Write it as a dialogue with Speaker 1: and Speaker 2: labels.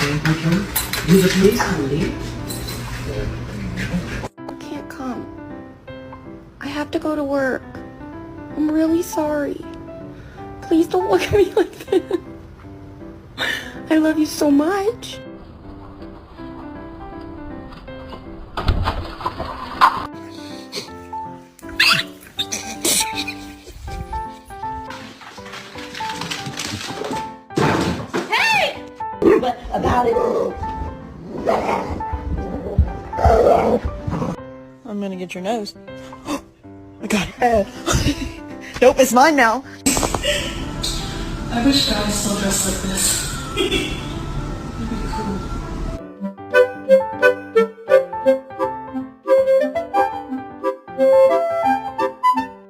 Speaker 1: Will the police only?
Speaker 2: I can't come. I have to go to work. I'm really sorry. Please don't look at me like this. I love you so much.
Speaker 3: But about it.
Speaker 4: I'm gonna get your nose. I got it. Nope, it's mine now.
Speaker 1: I wish guys still dress like this.